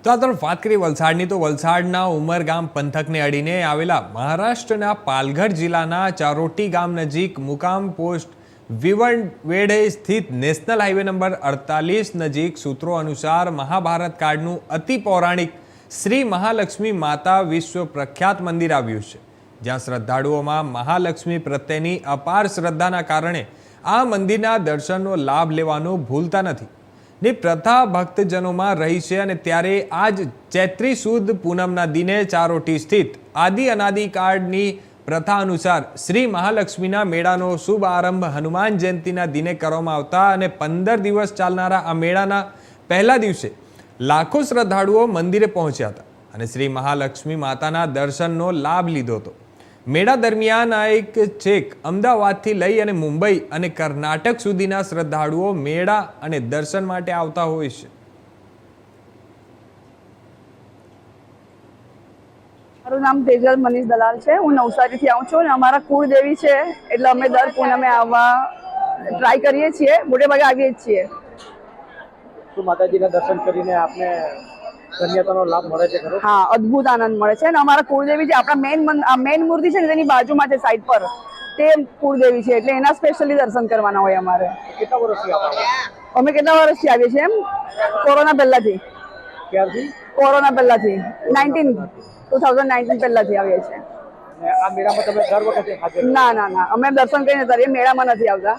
તો આ તરફ વાત કરીએ વલસાડની, તો વલસાડના ઉમરગામ પંથકને અડીને આવેલા મહારાષ્ટ્રના પાલઘર જિલ્લાના ચારોટી ગામ નજીક મુકામ પોસ્ટ વિવણવેડે સ્થિત નેશનલ હાઈવે નંબર 48 નજીક સૂત્રો અનુસાર મહાભારત કાળનું અતિ પૌરાણિક શ્રી મહાલક્ષ્મી માતા વિશ્વ પ્રખ્યાત મંદિર આવ્યું છે, જ્યાં શ્રદ્ધાળુઓમાં મહાલક્ષ્મી પ્રત્યેની અપાર શ્રદ્ધાના કારણે આ મંદિરના દર્શનનો લાભ લેવાનું ભૂલતા નથી ની પ્રથા ભક્તજનોમાં રહી છે। અને ત્યારે આજ ચૈત્રી સુદ પૂનમના દિને ચારોટી સ્થિત આદિ અનાદિકાળની પ્રથા અનુસાર શ્રી મહાલક્ષ્મીના મેળાનો શુભ આરંભ હનુમાન જયંતિના દિને કરવામાં આવતા અને 15 દિવસ ચાલનારા આ મેળાના પહેલા દિવસે લાખો શ્રદ્ધાળુઓ મંદિરે પહોંચ્યા હતા અને શ્રી મહાલક્ષ્મી માતાના દર્શનનો લાભ લીધો હતો। મેળા દરમિયાન એક છેક અમદાવાદથી લઈ અને મુંબઈ અને કર્ણાટક સુધીના શ્રદ્ધાળુઓ મેળા અને દર્શન માટે આવતા હોય છે। મારું નામ તેજલ મનીષ દલાલ છે। હું નવસારીથી આવું છું અને અમારા કુળદેવી છે એટલે અમે દર પૂનમે આવવા ટ્રાય કરીએ છીએ, મોટે ભાગે આવીએ જ છીએ। શું માતાજીના દર્શન કરીને આપને ધન્યતાનો લાભ મળે છે ખરો? હા, અદ્ભુત આનંદ મળે છે અને અમારા કુળદેવી જે આપણા મેઇન મૂર્તિ છે ને તેની બાજુમાં છે સાઈડ પર, તે કુળદેવી છે એટલે એના સ્પેશિયલી દર્શન કરવાના હોય અમારે। કેટલા વર્ષથી આવો? અમે કેટલા વર્ષથી આવીએ છીએ? કોરોના પહેલાથી। ક્યારથી? કોરોના પહેલાથી 2019 પહેલાથી આવીએ છીએ। આ મેળામાં તમે દર વખતે હાજર? ના, અમે દર્શન કરીને જતા રહીએ, મેળામાં નથી આવતા।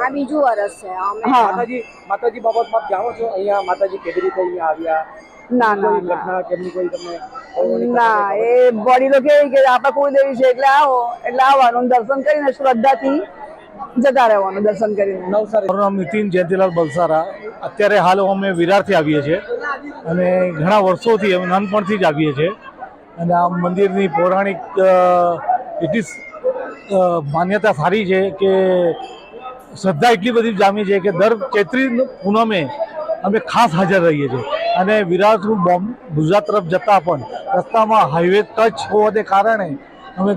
આ બીજું વર્ષ છે। માતાજી બાબતમાં જાણો છો અહીંયા માતાજી કેવી રીતે અહીંયા આવ્યા? ના, ઘટના કેમની કોઈ તમને? ના, એ વડીલો કેવી કે આપણા કુળદેવી છે એટલે આવો, એટલે આવવાનું, દર્શન કરીને શ્રદ્ધાથી જતા રહેવાનું દર્શન કરીને। મારું નામ નીતિન જયંતિલાલ બલસારા। અત્યારે હાલ અમે વિરારથી આવીએ છીએ અને ઘણા વર્ષોથી અમે નાનપણથી જ આવીએ છીએ અને આ મંદિરની પૌરાણિક એટલી માન્યતા સારી છે કે શ્રદ્ધા એટલી બધી જામી છે કે દર ચૈત્રી પૂનમે અમે ખાસ હાજર રહીએ છીએ અને વિરારથી ગુજરાત તરફ જતા પણ રસ્તામાં હાઈવે ટચ હોવાને કારણે અમે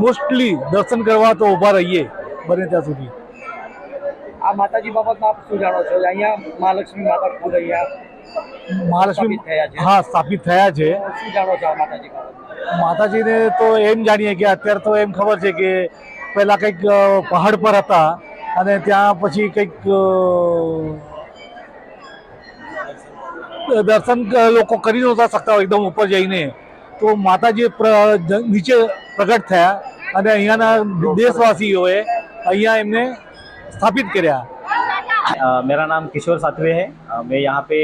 મોસ્ટલી દર્શન કરવા તો ઊભા રહીએ બને ત્યાં સુધી। આ માતાજી બાબતમાં આપ શું જાણો છો? અહીંયા મહાલક્ષ્મી માતા ખુદ અહીંયા મહાલક્ષ્મી થયા છે? હા, સ્થાપિત થયા છે। શું જાણો છો આ માતાજી બાબત? માતાજીને તો એમ જાણીએ કે અત્યારે તો એમ ખબર છે કે પહેલાં કંઈક પહાડ પર હતા અને ત્યાં પછી કંઈક દર્શન લોકો કરી નહોતા શકતા હોય એકદમ ઉપર જઈને, તો માતાજી નીચે પ્રગટ થયા અને અહીંયાના દેશવાસીઓએ અહીંયા એમને स्थापित કર્યા। मेरा नाम किशोर सातवे है। मैं यहाँ पे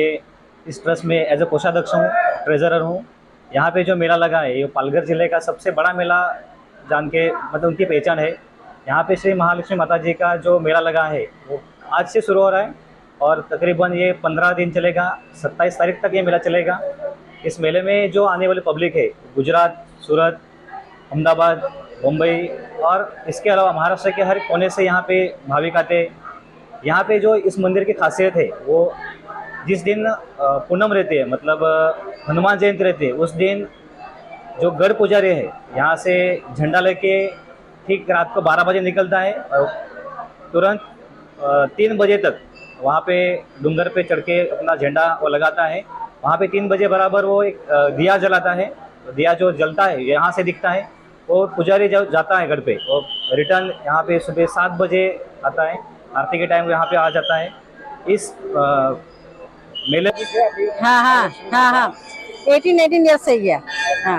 इस ट्रस्ट में एज ए कोषाध्यक्ष हूँ, ट्रेजरर हूँ। यहाँ पे जो मेला लगा है ये पालघर ज़िले का सबसे बड़ा मेला जान के मतलब उनकी पहचान है। यहाँ पे श्री महालक्ष्मी माता जी का जो मेला लगा है वो आज से शुरू हो रहा है और तकरीबन ये 15 दिन चलेगा। 27 तारीख तक ये मेला चलेगा। इस मेले में जो आने वाली पब्लिक है गुजरात, सूरत, अहमदाबाद, मुंबई और इसके अलावा महाराष्ट्र के हर कोने से यहाँ पे भाविक आते। यहाँ पे जो इस मंदिर की खासियत है वो जिस दिन पूनम रहती है मतलब हनुमान जयंती रहती है उस दिन जो गढ़ पुजारी है यहाँ से झंडा लेके ठीक रात को 12 बजे निकलता है और तुरंत 3 बजे तक वहाँ पे डूंगर पे चढ़ के अपना झंडा वो लगाता है। वहाँ पे 3 बजे बराबर वो एक दिया जलाता है। दिया जो जलता है यहाँ से दिखता है, वो पुजारी जब जाता है गढ़ पे और रिटर्न यहाँ पे सुबह 7 बजे आता है, आरती के टाइम यहाँ पे आ जाता है। इस मेले हाँ 18 યર્સ થઈ ગયા। હા,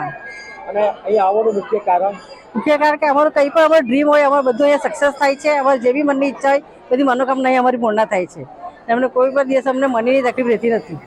અને અહીં આવવાનું મુખ્ય કારણ મુખ્ય કારણ કે અમારું કંઈ પણ અમારું ડ્રીમ હોય અમારું બધું અહીંયા સક્સેસ થાય છે। અમારી જે બી મનની ઈચ્છા હોય બધી મનોકામના અમારી પૂર્ણ થાય છે। અમને કોઈ પણ દિવસ અમને મનીની તકલીફ રહેતી નથી।